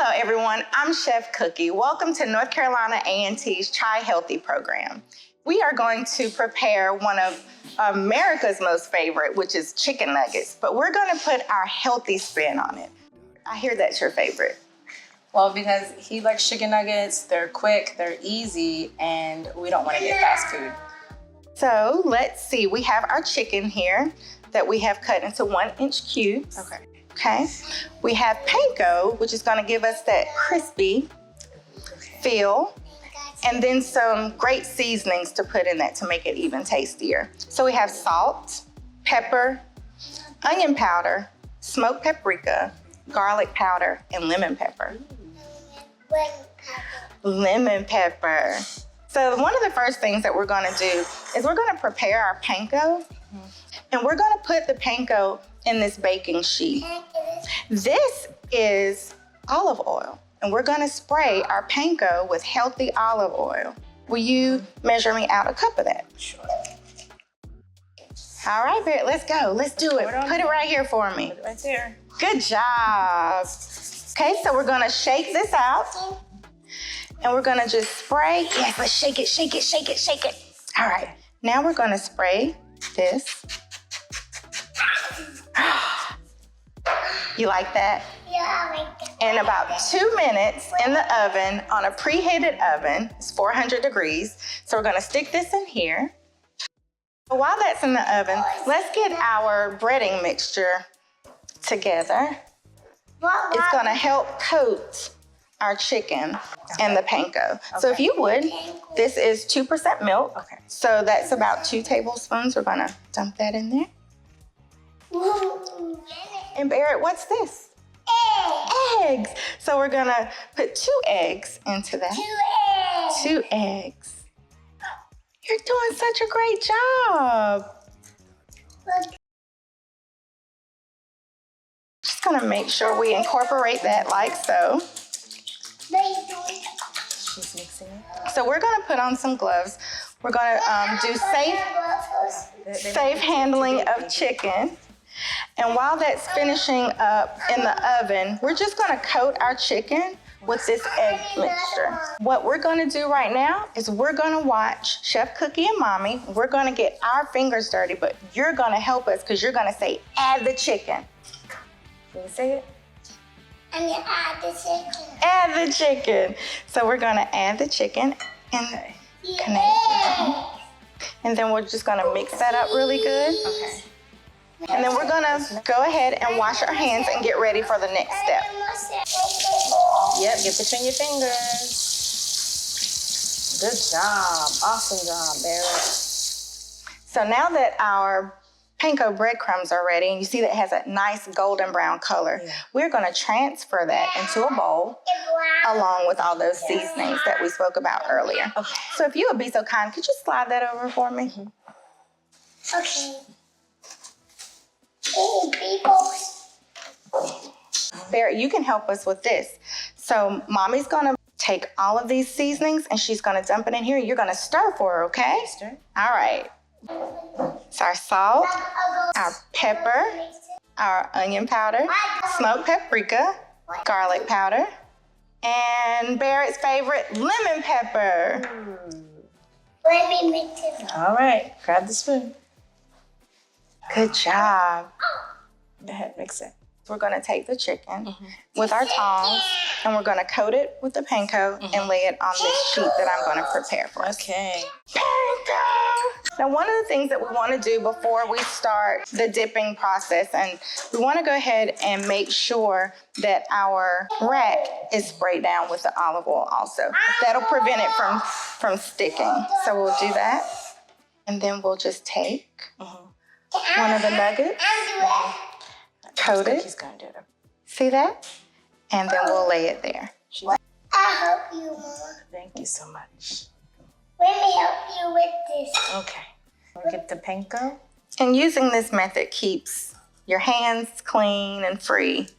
Hello everyone, I'm Chef Cookie. Welcome to North Carolina A&T's Try Healthy program. We are going to prepare one of America's most favorite, which is chicken nuggets, but we're gonna put our healthy spin on it. I hear that's your favorite. Well, because he likes chicken nuggets, they're quick, they're easy, and we don't want to get fast food. So let's see, we have our chicken here that we have cut into 1-inch cubes. Okay. We have panko, which is gonna give us that crispy feel, and then some great seasonings to put in that to make it even tastier. So we have salt, pepper, onion powder, smoked paprika, garlic powder, and lemon pepper. Lemon pepper. So one of the first things that we're gonna do is we're gonna prepare our panko, and we're gonna put the panko in this baking sheet. This is olive oil, and we're gonna spray our panko with healthy olive oil. Will you measure me out a cup of that? Sure. All right, Barrett, let's go. Let's do it. Put it right here for me. Put it right there. Good job. Okay, so we're gonna shake this out, and we're gonna just spray. Yes, let's shake it, shake it, shake it, shake it. All right, now we're gonna spray this. You like that? Yeah, I like that. In about 2 minutes in the oven, on a preheated oven, it's 400 degrees. So we're gonna stick this in here. While that's in the oven, let's get our breading mixture together. It's gonna help coat our chicken and the panko. So if you would, this is 2% milk. Okay. So that's about 2 tablespoons. We're gonna dump that in there. And Barrett, what's this? Eggs. So we're gonna put 2 eggs into that. 2 eggs. You're doing such a great job. Just gonna make sure we incorporate that like so. She's mixing it. So we're gonna put on some gloves. We're gonna do safe handling of chicken. And while that's finishing up in the oven, we're just gonna coat our chicken with this egg mixture. What we're gonna do right now is we're gonna watch Chef Cookie and Mommy. We're gonna get our fingers dirty, but you're gonna help us because you're gonna say, add the chicken. Can you say it? I'm gonna add the chicken. Add the chicken. So we're gonna add the chicken and connect it. And then we're just gonna mix that up really good. Okay. And then we're gonna go ahead and wash our hands and get ready for the next step. Yep, get between your fingers. Good job. Awesome job, Barrett. So now that our panko breadcrumbs are ready, and you see that it has a nice golden brown color, we're gonna transfer that into a bowl along with all those seasonings that we spoke about earlier. Okay. So if you would be so kind, could you slide that over for me? Okay. Peoples. Barrett, you can help us with this. So Mommy's gonna take all of these seasonings and she's gonna dump it in here. You're gonna stir for her, okay? Stir. All right. It's our salt, our pepper, our onion powder, smoked paprika, garlic powder, and Barrett's favorite, lemon pepper. Let me mix it. All right, grab the spoon. Good job. Go ahead, mix it. We're gonna take the chicken with our tongs and we're gonna coat it with the panko and lay it on this sheet that I'm gonna prepare for us. Okay. Panko! Now, one of the things that we wanna do before we start the dipping process, and we wanna go ahead and make sure that our rack is sprayed down with the olive oil also. That'll prevent it from sticking. So we'll do that. And then we'll just take one of the nuggets, coat it. He's gonna do it. See that? And then we'll lay it there. I'll help you, Mama. Thank you so much. Let me help you with this. Okay. We'll get the panko. And using this method keeps your hands clean and free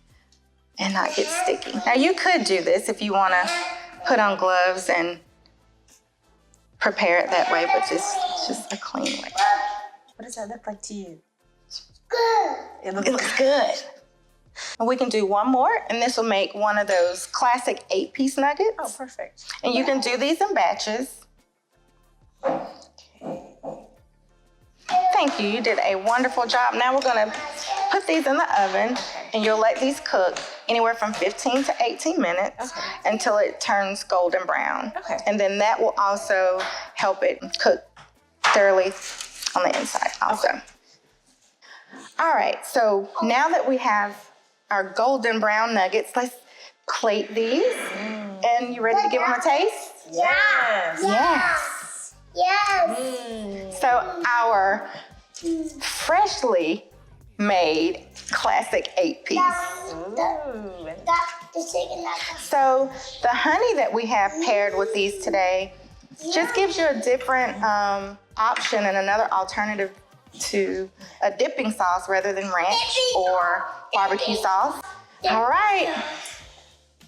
and not get sticky. Now you could do this if you wanna put on gloves and prepare it that way, but just a clean way. What does that look like to you? Good. It It looks good. And we can do one more, and this will make one of those classic 8-piece nuggets. Oh, perfect. And you can do these in batches. Thank you. You did a wonderful job. Now we're going to put these in the oven, and you'll let these cook anywhere from 15 to 18 minutes until it turns golden brown. Okay. And then that will also help it cook thoroughly on the inside also. Okay. All right, so now that we have our golden brown nuggets, let's plate these. And you ready to give them a taste? Yes. Yes. Yes. So our freshly made classic 8-piece. The chicken nuggets. So the honey that we have paired with these today just gives you a different option and another alternative to a dipping sauce rather than ranch or barbecue sauce. All right.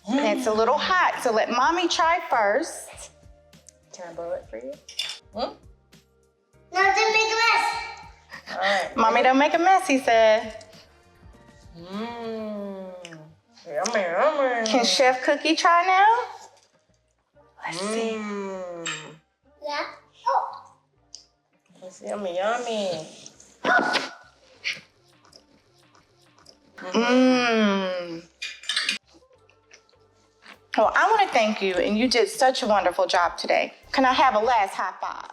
It's a little hot, so let mommy try first. Can I blow it for you? Now to make a mess. All right. Mommy don't make a mess, he said. Yummy, yummy. Can Chef Cookie try now? Let's see. Yeah. Oh. It's yummy, yummy. Well, I want to thank you, and you did such a wonderful job today. Can I have a last high five?